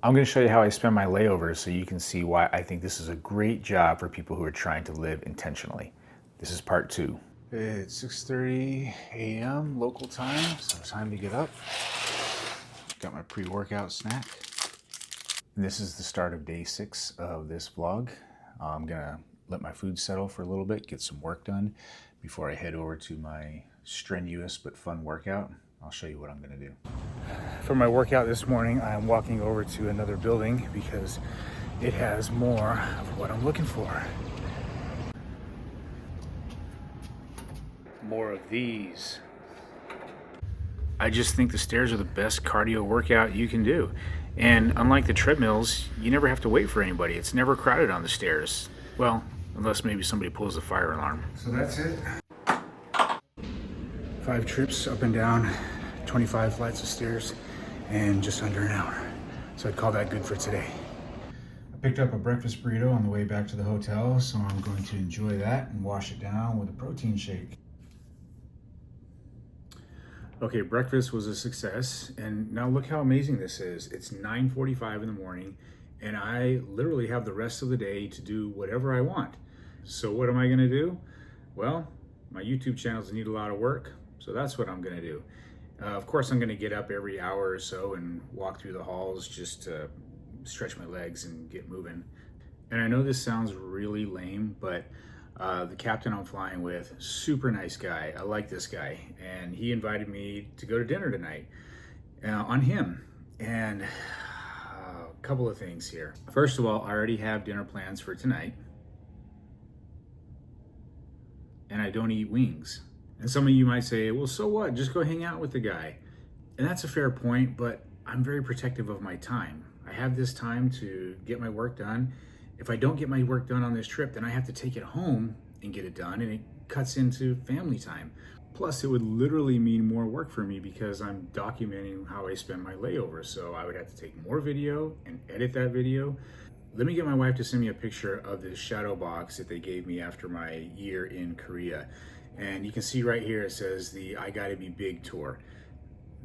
I'm going to show you how I spend my layovers so you can see why I think this is a great job for people who are trying to live intentionally. This is part 2. It's 6:30 a.m. local time, so it's time to get up. Got my pre-workout snack. And this is the start of day 6 of this vlog. I'm going to let my food settle for a little bit, get some work done before I head over to my strenuous but fun workout. I'll show you what I'm going to do. For my workout this morning, I'm walking over to another building because it has more of what I'm looking for. More of these. I just think the stairs are the best cardio workout you can do. And unlike the treadmills, you never have to wait for anybody. It's never crowded on the stairs. Well, unless maybe somebody pulls the fire alarm. So that's it. 5 trips up and down, 25 flights of stairs, and just under an hour. So I'd call that good for today. I picked up a breakfast burrito on the way back to the hotel, so I'm going to enjoy that and wash it down with a protein shake. Okay, breakfast was a success, and now look how amazing this is. It's 9:45 in the morning, and I literally have the rest of the day to do whatever I want. So what am I gonna do? Well, my YouTube channels need a lot of work, so that's what I'm gonna do. Of course, I'm gonna get up every hour or so and walk through the halls just to stretch my legs and get moving. And I know this sounds really lame, but the captain I'm flying with, super nice guy. I like this guy. And he invited me to go to dinner tonight on him. And a couple of things here. First of all, I already have dinner plans for tonight. And I don't eat wings. And some of you might say, well, so what? Just go hang out with the guy. And that's a fair point, but I'm very protective of my time. I have this time to get my work done. If I don't get my work done on this trip, then I have to take it home and get it done, and it cuts into family time. Plus, it would literally mean more work for me because I'm documenting how I spend my layovers. So I would have to take more video and edit that video. Let me get my wife to send me a picture of this shadow box that they gave me after my year in Korea. And you can see right here, it says the I Gotta Be Big tour.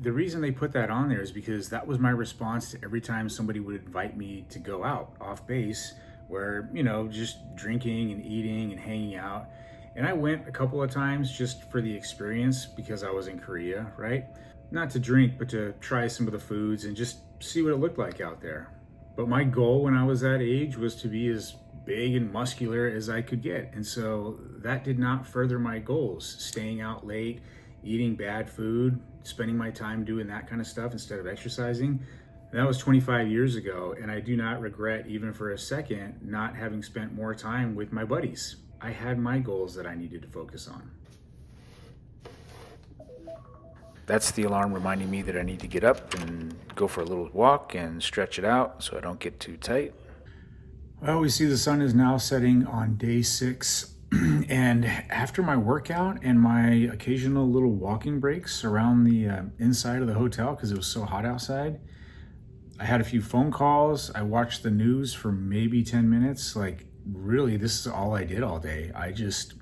The reason they put that on there is because that was my response to every time somebody would invite me to go out off base where, you know, just drinking and eating and hanging out. And I went a couple of times just for the experience because I was in Korea, right? Not to drink, but to try some of the foods and just see what it looked like out there. But my goal when I was that age was to be as big and muscular as I could get. And so that did not further my goals. Staying out late, eating bad food, spending my time doing that kind of stuff instead of exercising. That was 25 years ago, and I do not regret even for a second not having spent more time with my buddies. I had my goals that I needed to focus on. That's the alarm reminding me that I need to get up and go for a little walk and stretch it out so I don't get too tight. Well, we see the sun is now setting on day 6. And after my workout and my occasional little walking breaks around the inside of the hotel because it was so hot outside, I had a few phone calls. I watched the news for maybe 10 minutes. Like, really, this is all I did all day. I just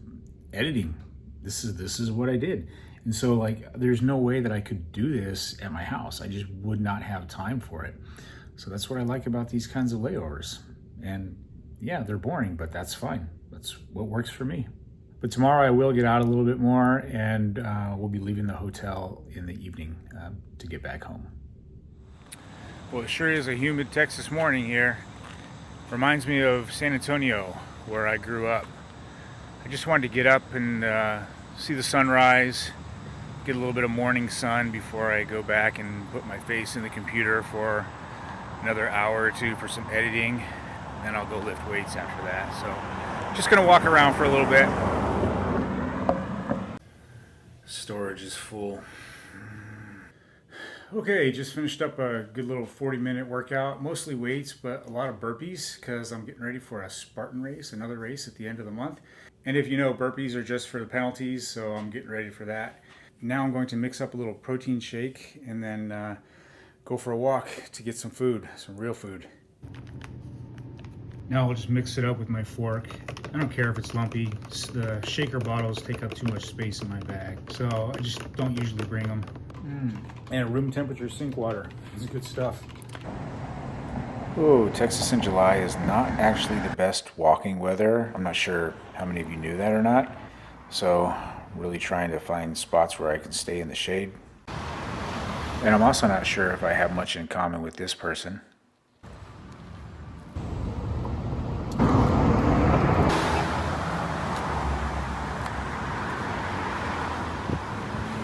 editing. This is what I did. And so, like, there's no way that I could do this at my house. I just would not have time for it. So that's what I like about these kinds of layovers. And yeah, they're boring, but that's fine. That's what works for me. But tomorrow I will get out a little bit more, and we'll be leaving the hotel in the evening to get back home. Well, it sure is a humid Texas morning here. Reminds me of San Antonio, where I grew up. I just wanted to get up and see the sunrise, get a little bit of morning sun before I go back and put my face in the computer for another hour or two for some editing. Then I'll go lift weights after that. So just gonna walk around for a little bit. Storage is full. Okay, just finished up a good little 40-minute workout, mostly weights, but a lot of burpees because I'm getting ready for a Spartan race, another race at the end of the month. And if you know, burpees are just for the penalties, so I'm getting ready for that. Now I'm going to mix up a little protein shake and then go for a walk to get some food, some real food. Now I'll just mix it up with my fork. I don't care if it's lumpy. The shaker bottles take up too much space in my bag, so I just don't usually bring them. And room temperature sink water. This is good stuff. Oh, Texas in July is not actually the best walking weather. I'm not sure how many of you knew that or not. So, really trying to find spots where I can stay in the shade. And I'm also not sure if I have much in common with this person.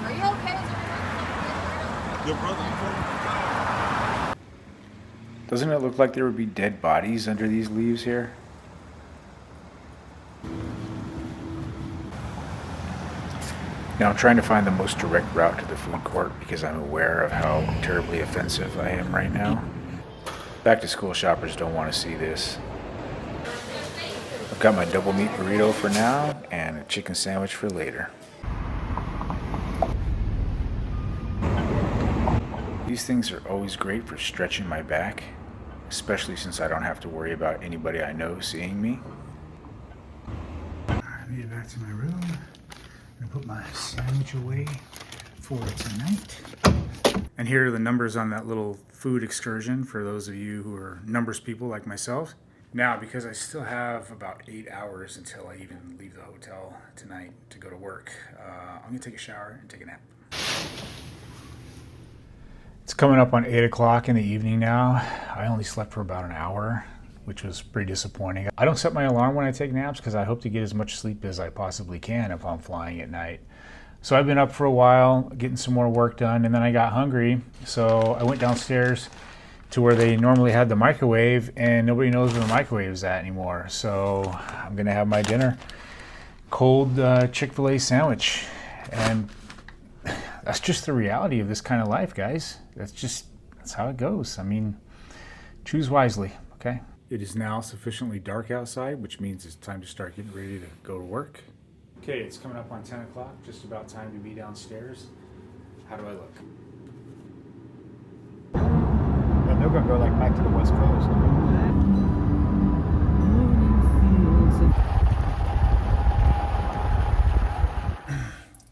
Are you okay? Your brother. Doesn't it look like there would be dead bodies under these leaves here? Now I'm trying to find the most direct route to the food court because I'm aware of how terribly offensive I am right now. Back to school shoppers don't want to see this. I've got my double meat burrito for now and a chicken sandwich for later. These things are always great for stretching my back, especially since I don't have to worry about anybody I know seeing me. I made it back to my room. I'm gonna put my sandwich away for tonight. And here are the numbers on that little food excursion for those of you who are numbers people like myself. Now, because I still have about 8 hours until I even leave the hotel tonight to go to work, I'm gonna take a shower and take a nap. It's coming up on 8 o'clock in the evening now. I only slept for about an hour, which was pretty disappointing. I don't set my alarm when I take naps because I hope to get as much sleep as I possibly can if I'm flying at night. So I've been up for a while, getting some more work done, and then I got hungry. So I went downstairs to where they normally had the microwave, and nobody knows where the microwave is at anymore. So I'm gonna have my dinner, cold Chick-fil-A sandwich. And that's just the reality of this kind of life, guys. That's how it goes. I mean, choose wisely, okay? It is now sufficiently dark outside, which means it's time to start getting ready to go to work. Okay, it's coming up on 10 o'clock, just about time to be downstairs. How do I look? Yeah, they're gonna go like back to the West Coast.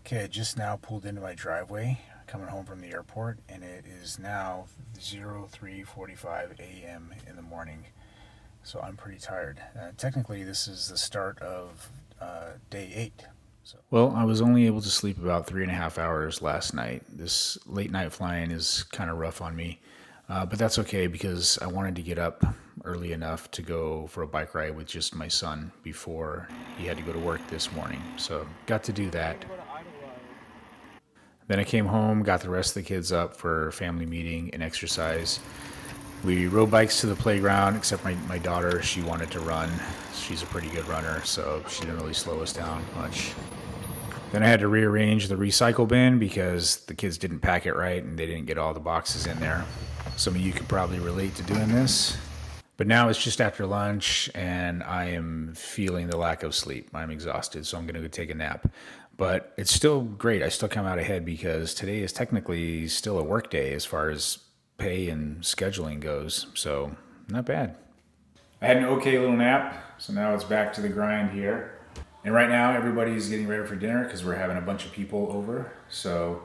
Okay, I just now pulled into my driveway, coming home from the airport, and it is now 03:45 a.m. in the morning. So I'm pretty tired. Technically, this is the start of day 8. Well, I was only able to sleep about 3.5 hours last night. This late night flying is kind of rough on me, but that's okay because I wanted to get up early enough to go for a bike ride with just my son before he had to go to work this morning. So got to do that. Then I came home, got the rest of the kids up for a family meeting and exercise. We rode bikes to the playground, except my daughter, she wanted to run. She's a pretty good runner, so she didn't really slow us down much. Then I had to rearrange the recycle bin because the kids didn't pack it right and they didn't get all the boxes in there. Some of you could probably relate to doing this. But now it's just after lunch and I am feeling the lack of sleep. I'm exhausted, so I'm going to go take a nap. But it's still great. I still come out ahead because today is technically still a work day as far as pay and scheduling goes, so not bad. I had an okay little nap, so now it's back to the grind here. And right now everybody's getting ready for dinner because we're having a bunch of people over, so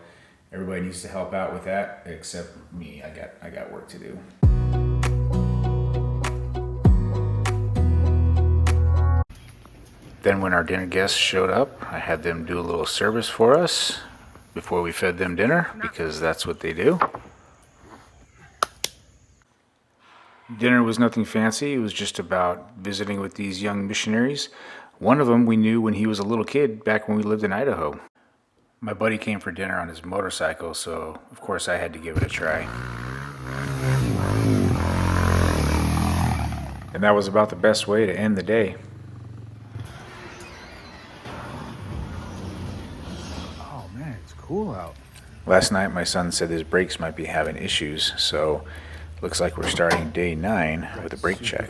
everybody needs to help out with that except me. I got work to do. Then when our dinner guests showed up, I had them do a little service for us before we fed them dinner because that's what they do. Dinner was nothing fancy. It was just about visiting with these young missionaries. One of them we knew when he was a little kid back when we lived in Idaho. My buddy came for dinner on his motorcycle, so of course I had to give it a try. And that was about the best way to end the day. Oh man, it's cool out. Last night my son said his brakes might be having issues, so looks like we're starting day 9 with a brake check.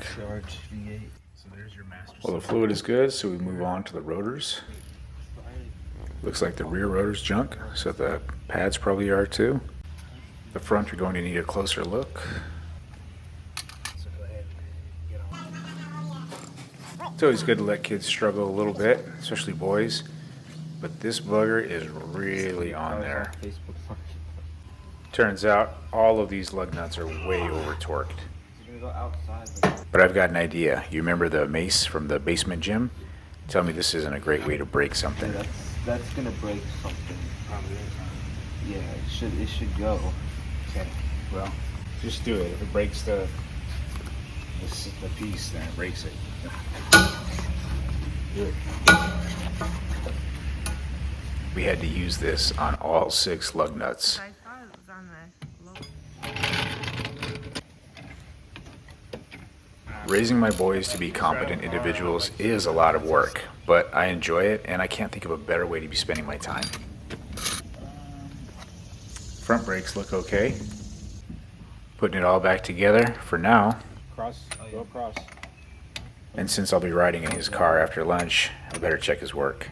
Well, the fluid is good, so we move on to the rotors. Looks like the rear rotor's junk, so the pads probably are too. The front, you're going to need a closer look. It's always good to let kids struggle a little bit, especially boys, but this bugger is really on there. Turns out all of these lug nuts are way over torqued. gonna go outside. But I've got an idea. You remember the mace from the basement gym? Tell me this isn't a great way to break something. Yeah, that's gonna break something. Probably is, huh? Yeah, it should go. Okay. Well, just do it. If it breaks the piece, then it breaks it. Do it. We had to use this on all 6 lug nuts. I thought it was on the low. Raising my boys to be competent individuals is a lot of work, but I enjoy it, and I can't think of a better way to be spending my time. Front brakes look okay. Putting it all back together for now. Go across. And since I'll be riding in his car after lunch, I better check his work.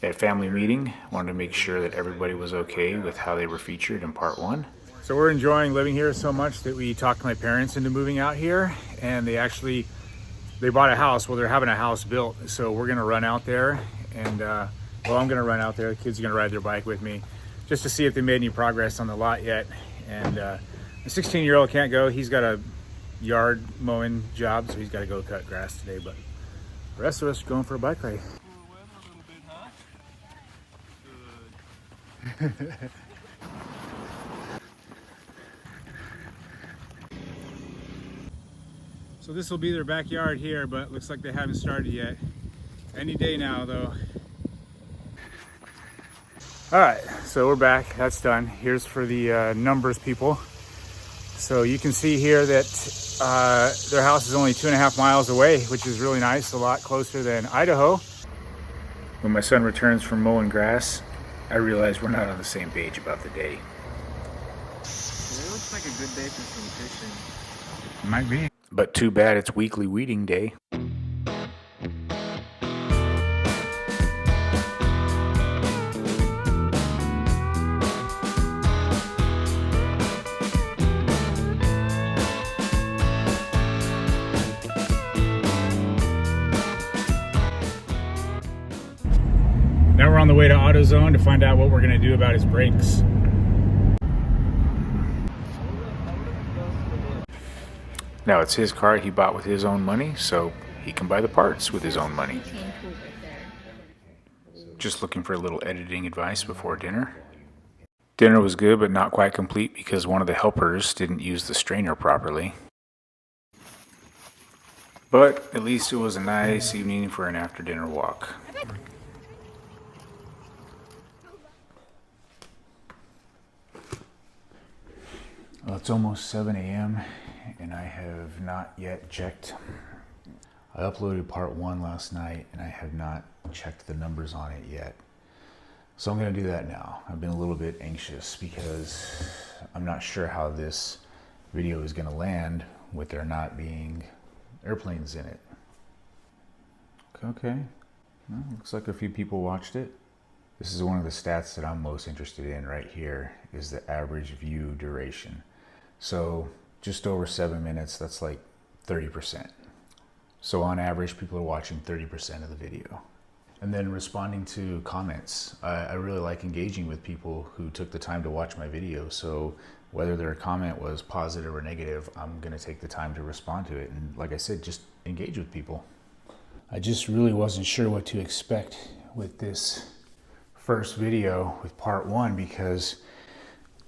At family meeting, wanted to make sure that everybody was okay with how they were featured in part 1. So we're enjoying living here so much that we talked my parents into moving out here, and they bought a house. Well, they're having a house built, so we're gonna run out there, and I'm gonna run out there. The kids are gonna ride their bike with me, just to see if they made any progress on the lot yet. And the 16-year-old can't go. He's got a yard mowing job, so he's got to go cut grass today. But the rest of us are going for a bike ride. So this will be their backyard here, but looks like they haven't started yet. Any day now, though. All right, so we're back. That's done. Here's for the numbers people. So you can see here that their house is only 2.5 miles away, which is really nice, a lot closer than Idaho. When my son returns from mowing grass, I realize we're not on the same page about the day. It looks like a good day for some fishing. Might be. But too bad it's weekly weeding day. Now we're on the way to AutoZone to find out what we're going to do about his brakes. Now it's his car he bought with his own money, so he can buy the parts with his own money. Just looking for a little editing advice before dinner. Dinner was good, but not quite complete because one of the helpers didn't use the strainer properly. But at least it was a nice evening for an after-dinner walk. Well, it's almost 7 a.m. and I have not yet checked. I uploaded part 1 last night and I have not checked the numbers on it yet. So I'm going to do that now. I've been a little bit anxious because I'm not sure how this video is going to land with there not being airplanes in it. Okay, well, looks like a few people watched it. This is one of the stats that I'm most interested in right here, is the average view duration. So just over 7 minutes, that's like 30%. So on average, people are watching 30% of the video. And then responding to comments. I really like engaging with people who took the time to watch my video. So whether their comment was positive or negative, I'm gonna take the time to respond to it. And like I said, just engage with people. I just really wasn't sure what to expect with this first video with part 1, because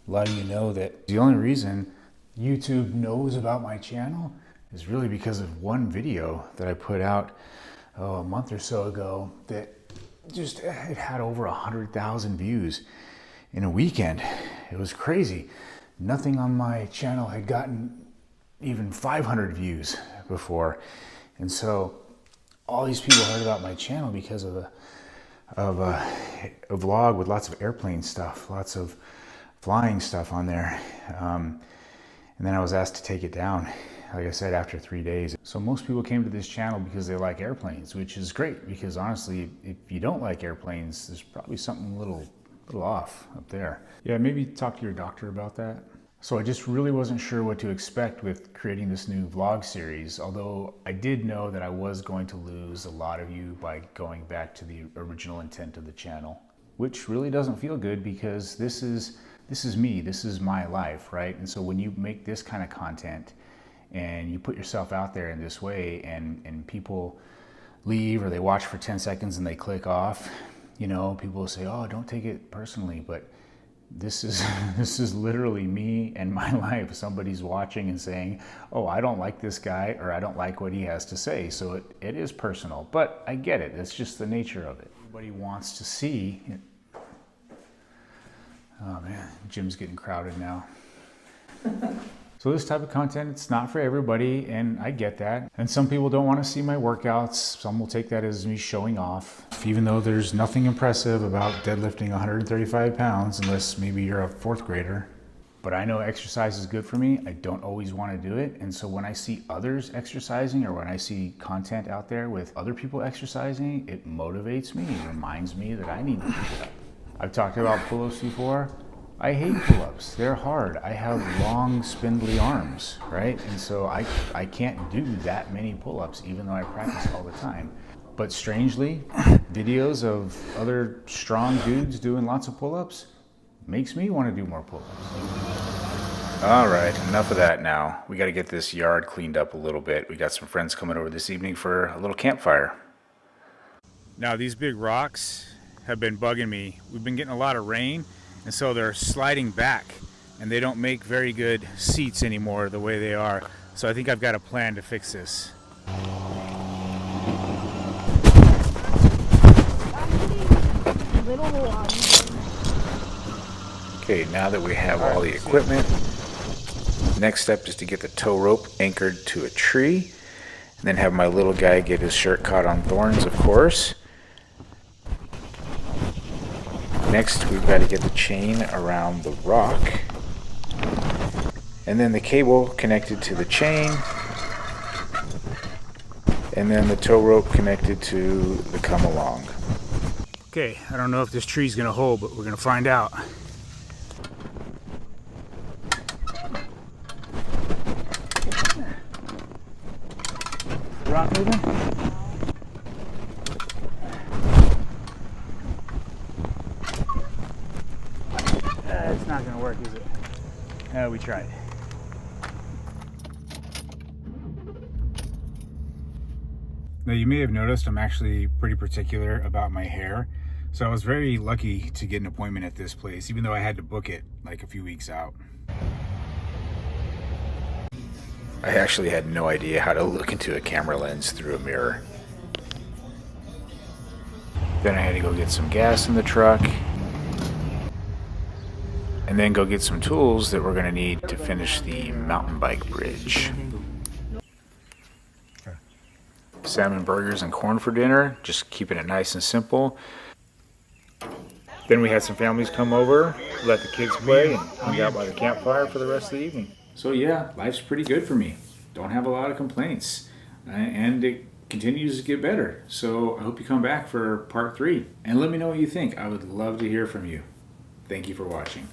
a lot of you know that the only reason YouTube knows about my channel is really because of one video that I put out a month or so ago that just, it had over 100,000 views in a weekend. It was crazy. Nothing on my channel had gotten even 500 views before. And so all these people heard about my channel because of a vlog with lots of airplane stuff, lots of flying stuff on there. And then I was asked to take it down, like I said, after 3 days. So most people came to this channel because they like airplanes, which is great, because honestly, if you don't like airplanes, there's probably something a little off up there. Yeah, maybe talk to your doctor about that. So I just really wasn't sure what to expect with creating this new vlog series, although I did know that I was going to lose a lot of you by going back to the original intent of the channel, which really doesn't feel good, because this is this is me, this is my life, right? And so when you make this kind of content and you put yourself out there in this way, and people leave or they watch for 10 seconds and they click off, you know, people will say, oh, don't take it personally, but this is literally me and my life. Somebody's watching and saying, oh, I don't like this guy, or I don't like what he has to say. So it is personal, but I get it. It's just the nature of it. Everybody wants to see it. Oh man, gym's getting crowded now. So this type of content, it's not for everybody, and I get that. And some people don't want to see my workouts. Some will take that as me showing off, even though there's nothing impressive about deadlifting 135 pounds, unless maybe you're a fourth grader. But I know exercise is good for me. I don't always want to do it. And so when I see others exercising, or when I see content out there with other people exercising, it motivates me. It reminds me that I need to keep it up. I've talked about pull-ups before. I hate pull-ups. They're hard. I have long, spindly arms, right? And so I can't do that many pull-ups, even though I practice all the time. But strangely, videos of other strong dudes doing lots of pull-ups makes me want to do more pull-ups. All right, enough of that now. We got to get this yard cleaned up a little bit. We got some friends coming over this evening for a little campfire. Now, these big rocks have been bugging me. We've been getting a lot of rain, and so they're sliding back, and they don't make very good seats anymore the way they are. So I think I've got a plan to fix this. Okay, now that we have all the equipment, next step is to get the tow rope anchored to a tree, and then have my little guy get his shirt caught on thorns, of course. Next, we've got to get the chain around the rock, and then the cable connected to the chain, and then the tow rope connected to the come along. Okay, I don't know if this tree's gonna hold, but we're gonna find out. Rock moving? It's not gonna work, is it? We tried. Now you may have noticed I'm actually pretty particular about my hair. So I was very lucky to get an appointment at this place, even though I had to book it like a few weeks out. I actually had no idea how to look into a camera lens through a mirror. Then I had to go get some gas in the truck, and then go get some tools that we're gonna need to finish the mountain bike bridge. Salmon burgers and corn for dinner, just keeping it nice and simple. Then we had some families come over, let the kids play, and hung out by the campfire for the rest of the evening. So yeah, life's pretty good for me. Don't have a lot of complaints, and it continues to get better. So I hope you come back for part 3, and let me know what you think. I would love to hear from you. Thank you for watching.